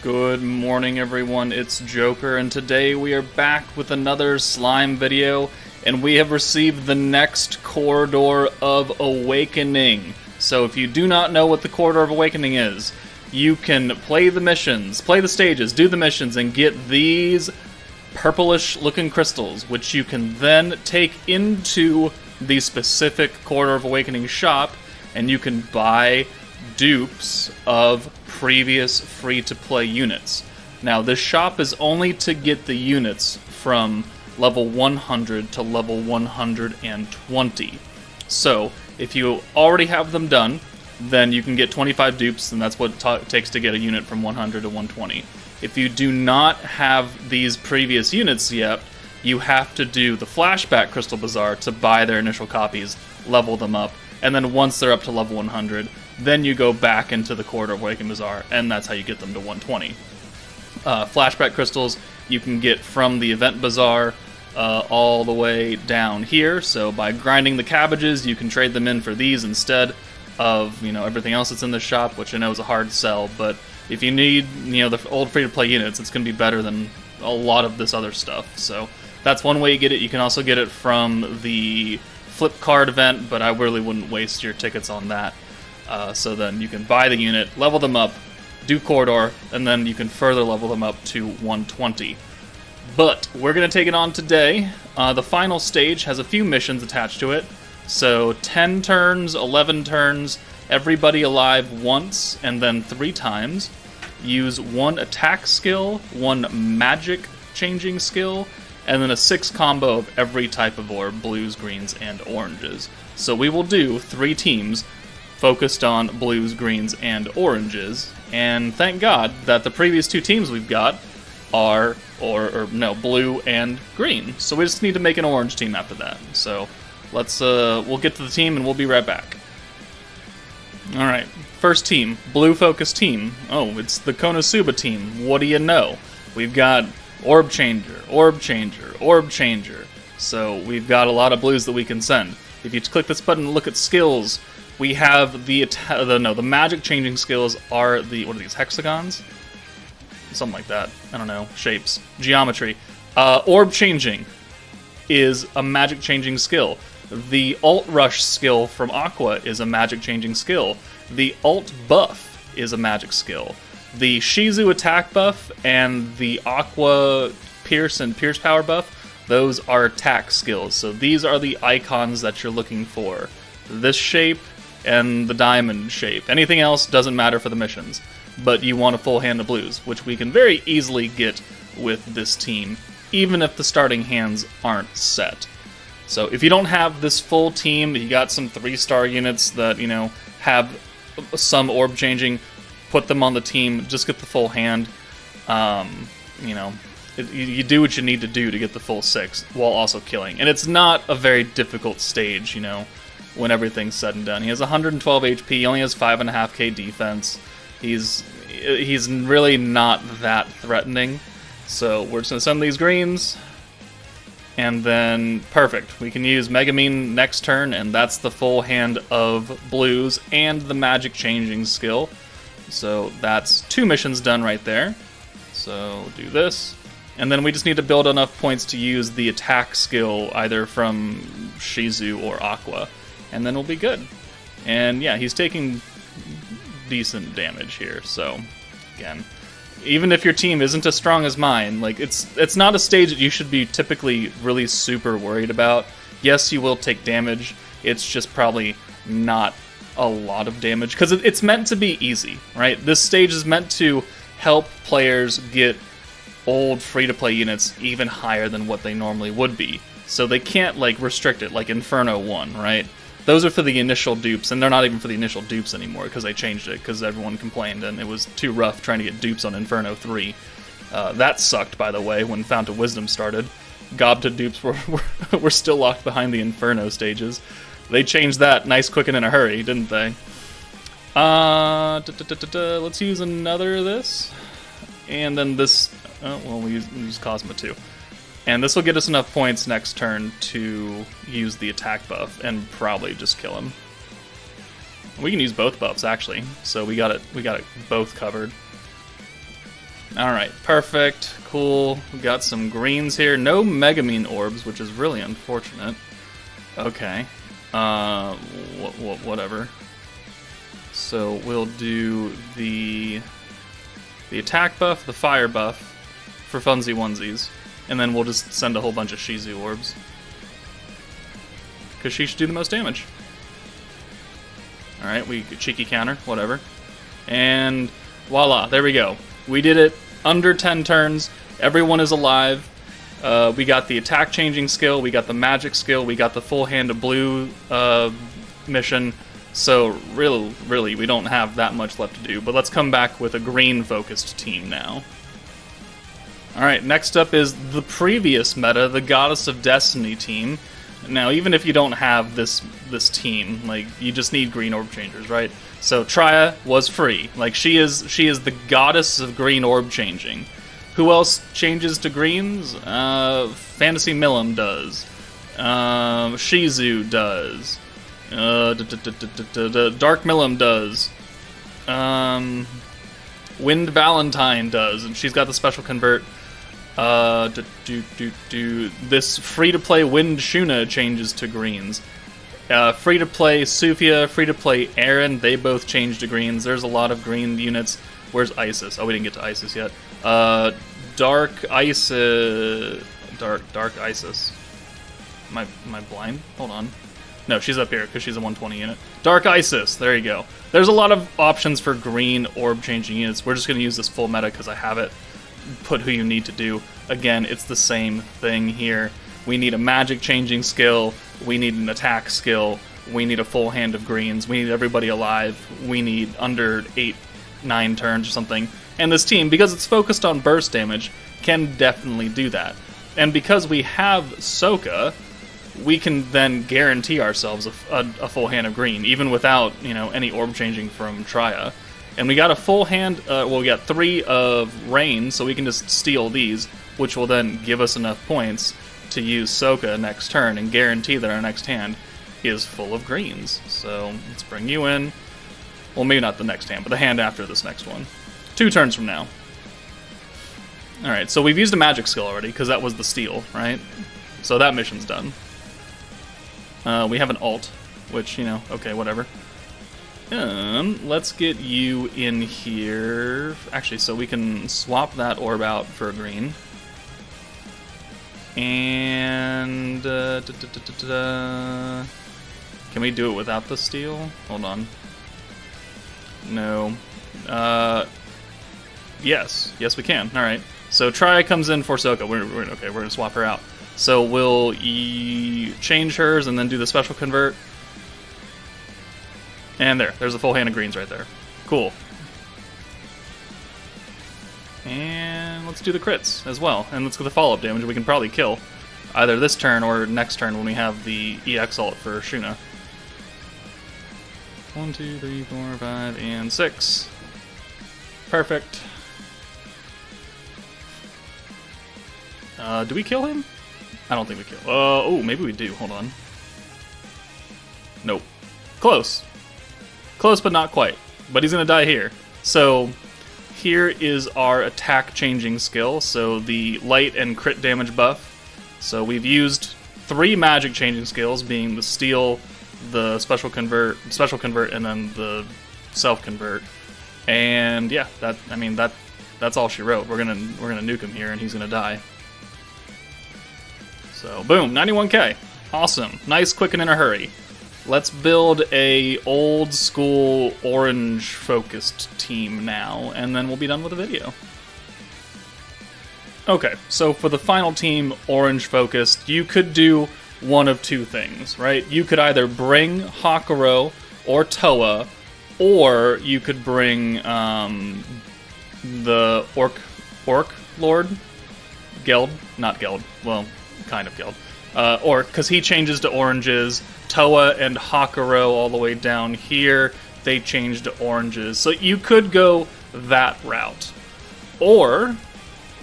Good morning, everyone. It's Joker, and today we are back with another slime video, and we have received the next Corridor of Awakening. So if you do not know what the Corridor of Awakening is, you can play the missions, play the stages, do the missions, and get these purplish-looking crystals, which you can then take into the specific Corridor of Awakening shop, and you can buy dupes of previous free-to-play units. Now, this shop is only to get the units from level 100 to level 120. So, if you already have them done, then you can get 25 dupes, and that's what it takes to get a unit from 100 to 120. If you do not have these previous units yet, you have to do the Flashback Crystal Bazaar to buy their initial copies, level them up, and then once they're up to level 100, then you go back into the Corridor of Awakening Bazaar, and that's how you get them to 120. Flashback crystals you can get from the Event Bazaar all the way down here, so by grinding the cabbages, you can trade them in for these instead of, everything else that's in the shop, which I know is a hard sell, but if you need, the old free-to-play units, it's going to be better than a lot of this other stuff. So that's one way you get it. You can also get it from the Flip Card event, but I really wouldn't waste your tickets on that. So then you can buy the unit, level them up, do Corridor, and then you can further level them up to 120. But we're going to take it on today. The final stage has a few missions attached to it. So 10 turns, 11 turns, everybody alive once, and then 3 times. Use 1 attack skill, 1 magic changing skill, and then a 6 combo of every type of orb, blues, greens, and oranges. So we will do 3 teams focused on blues, greens, and oranges, and thank God that the previous 2 teams we've got are, blue and green. So we just need to make an orange team after that. So let's, we'll get to the team and we'll be right back. Alright, first team, blue focused team. Oh, it's the Konosuba team. What do you know? We've got orb changer, orb changer, orb changer. So we've got a lot of blues that we can send. If you click this button and look at skills, we have the magic changing skills are the, what are these, hexagons? Something like that. I don't know. Shapes. Geometry. Orb changing is a magic changing skill. The alt rush skill from Aqua is a magic changing skill. The alt buff is a magic skill. The Shizu attack buff and the Aqua pierce and pierce power buff, those are attack skills. So these are the icons that you're looking for. This shape and the diamond shape. Anything else doesn't matter for the missions, but you want a full hand of blues, which we can very easily get with this team, even if the starting hands aren't set. So if you don't have this full team, you got some 3-star units that, have some orb changing, put them on the team, just get the full hand. You do what you need to do to get the full 6 while also killing. And it's not a very difficult stage, when everything's said and done. He has 112 HP, he only has 5.5k defense. He's really not that threatening. So we're just going to send these greens, and then perfect. We can use Megamine next turn, and that's the full hand of blues and the magic changing skill. So that's 2 missions done right there. So do this. And then we just need to build enough points to use the attack skill either from Shizu or Aqua. And then we'll be good. And yeah, he's taking decent damage here, so again, even if your team isn't as strong as mine, like it's not a stage that you should be typically really super worried about. Yes, you will take damage, it's just probably not a lot of damage, because it's meant to be easy, right? This stage is meant to help players get old free-to-play units even higher than what they normally would be. So they can't restrict it like Inferno 1, right? Those are for the initial dupes, and they're not even for the initial dupes anymore because they changed it because everyone complained and it was too rough trying to get dupes on Inferno 3. That sucked, by the way, when Fount of Wisdom started. Gobta dupes were still locked behind the Inferno stages. They changed that nice, quick, and in a hurry, didn't they? Let's use another of this. And then this... we use Cosmo too. And this will get us enough points next turn to use the attack buff and probably just kill him. We can use both buffs, actually, so we got it both covered. Alright, perfect. Cool. We got some greens here. No Megamine orbs, which is really unfortunate. Okay. Whatever. So we'll do the attack buff, the fire buff for funzy onesies, and then we'll just send a whole bunch of Shizu orbs. Because she should do the most damage. Alright, we cheeky counter, whatever. And voila, there we go. We did it under 10 turns. Everyone is alive. We got the attack changing skill, we got the magic skill, we got the full hand of blue mission. So really, we don't have that much left to do. But let's come back with a green focused team now. Alright, next up is the previous meta, the Goddess of Destiny team. Now, even if you don't have this team, like, you just need green orb changers, right? So Trya was free. Like, she is the goddess of green orb changing. Who else changes to greens? Fantasy Milim does. Shizu does. Dark Milim does. Wind Valentine does, and she's got the special convert. This free-to-play Wind Shuna changes to greens. Free-to-play Sufia, free-to-play Aaron, they both change to greens. There's a lot of green units. Where's Isis? Oh, we didn't get to Isis yet. Dark Isis. Dark Isis. Am I blind? Hold on. No, she's up here because she's a 120 unit. Dark Isis. There you go. There's a lot of options for green orb changing units. We're just going to use this full meta because I have it. Put who you need to do. Again, it's the same thing here. We need a magic changing skill. We need an attack skill. We need a full hand of greens. We need everybody alive. We need under 8-9 turns or something. And this team, because it's focused on burst damage, can definitely do that. And because we have Soka, we can then guarantee ourselves a full hand of green, even without, you know, any orb changing from Trya. And we got a full hand, well, we got 3 of Rain, so we can just steal these, which will then give us enough points to use Soka next turn and guarantee that our next hand is full of greens. So let's bring you in. Well, maybe not the next hand, but the hand after this next one. 2 turns from now. Alright, so we've used a magic skill already, because that was the steal, right? So that mission's done. We have an alt, which, you know, okay, whatever. Let's get you in here. Actually, so we can swap that orb out for a green. And... can we do it without the steal? Hold on. No. Yes. Yes, we can. Alright. So Trya comes in for Soka. Okay, we're going to swap her out. So we'll change hers and then do the special convert. And there's a full hand of greens right there. Cool. And let's do the crits as well. And let's get the follow-up damage we can probably kill. Either this turn or next turn when we have the EX ult for Shuna. 1, 2, 3, 4, 5, and 6. Perfect. Do we kill him? I don't think we kill. Oh, maybe we do. Hold on. Nope. Close. Close, but not quite. But he's gonna die here. So here is our attack changing skill. So the light and crit damage buff. So we've used 3 magic changing skills, being the steal, the special convert, and then the self convert. And yeah, that's all she wrote. We're gonna nuke him here, and he's gonna die. So boom, 91k. Awesome. Nice, quick, and in a hurry. Let's build a old school orange focused team now, and then we'll be done with the video. Okay, so for the final team, orange focused, you could do one of 2 things, right? You could either bring Hakuro or Toa, or you could bring the Orc Lord? Geld? Not Geld. Well, kind of Geld. Orc, because he changes to oranges. Toa and Hakuro all the way down here, they change to oranges. So you could go that route. Or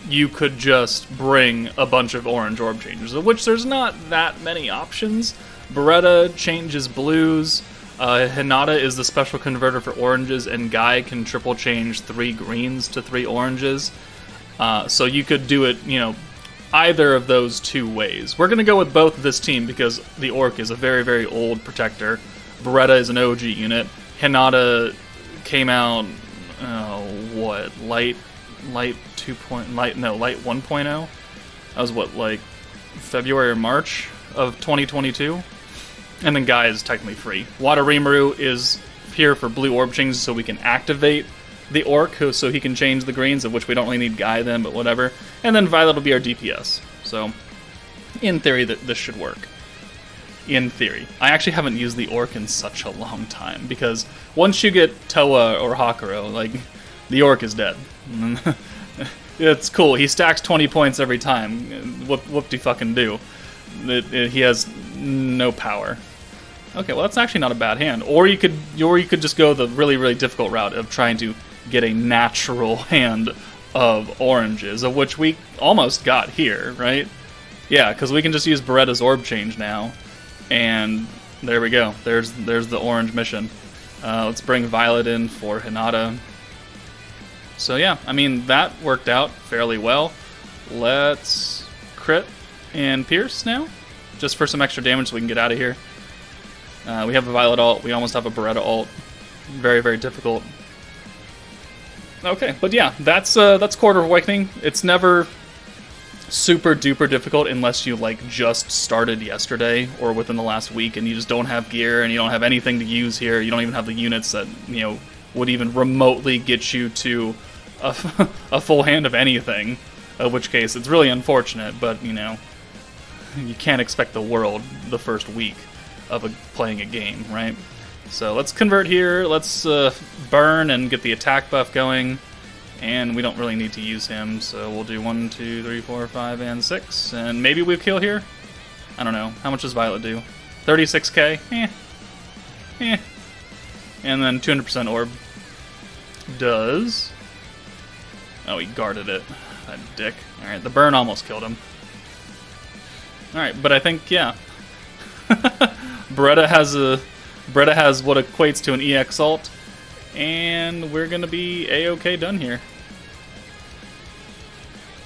you could just bring a bunch of orange orb changers, of which there's not that many options. Beretta changes blues. Hinata is the special converter for oranges, and Guy can triple change 3 greens to 3 oranges. So you could do it, either of those two ways. We're going to go with both of this team because the Orc is a very, very old protector. Beretta is an OG unit. Hinata came out, light 1.0? That was like February or March of 2022? And then Guy is technically free. Wadarimaru is here for blue orb changes so we can activate the Orc, so he can change the greens, of which we don't really need Guy then, but whatever. And then Violet will be our DPS. So, in theory, this should work. In theory. I actually haven't used the Orc in such a long time, because once you get Toa or Hakuro, like, the Orc is dead. It's cool. He stacks 20 points every time. Whoop-de-fucking-do. He has no power. Okay, well, that's actually not a bad hand. Or you could just go the really, really difficult route of trying to get a natural hand of oranges, of which we almost got here, right? Yeah, because we can just use Beretta's orb change now, and there we go. There's the orange mission. Let's bring Violet in for Hinata. So yeah, I mean, that worked out fairly well. Let's crit and pierce now, just for some extra damage so we can get out of here. We have a Violet ult. We almost have a Beretta ult. Very, very difficult. Okay, but yeah, that's Quarter of Awakening. It's never super duper difficult unless you just started yesterday or within the last week and you just don't have gear and you don't have anything to use here. You don't even have the units that would even remotely get you to a full hand of anything. In which case, it's really unfortunate, but you can't expect the world the first week of playing a game, right? So let's convert here, let's burn and get the attack buff going, and we don't really need to use him, so we'll do 1, 2, 3, 4, 5, and 6, and maybe we kill here? I don't know. How much does Violet do? 36k? And then 200% orb does... Oh, he guarded it. That dick. Alright, the burn almost killed him. Alright, but I think, yeah. Beretta has what equates to an EX ult, and we're gonna be A-okay done here.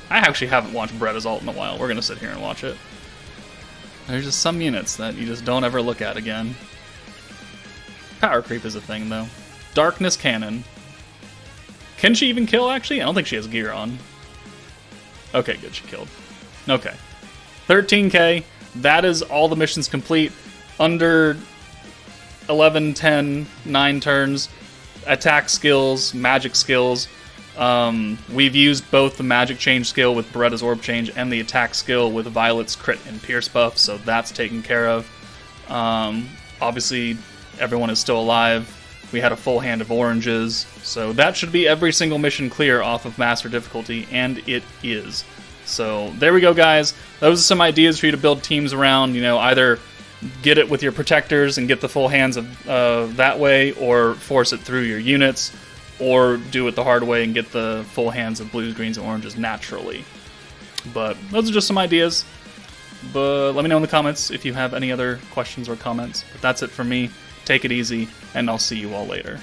I actually haven't watched Beretta's ult in a while. We're gonna sit here and watch it. There's just some units that you just don't ever look at again. Power creep is a thing, though. Darkness Cannon. Can she even kill, actually? I don't think she has gear on. Okay, good, she killed. Okay. 13k. That is all the missions complete. Under 11, 10, 9 turns. Attack skills, magic skills. We've used both the magic change skill with Beretta's orb change and the attack skill with Violet's crit and pierce buff, so that's taken care of. Obviously, everyone is still alive. We had a full hand of oranges, so that should be every single mission clear off of Master Difficulty, and it is. So there we go, guys. Those are some ideas for you to build teams around. Either get it with your protectors and get the full hands of that way, or force it through your units, or do it the hard way and get the full hands of blues, greens, and oranges naturally. But those are just some ideas. But let me know in the comments if you have any other questions or comments. But that's it from me. Take it easy, and I'll see you all later.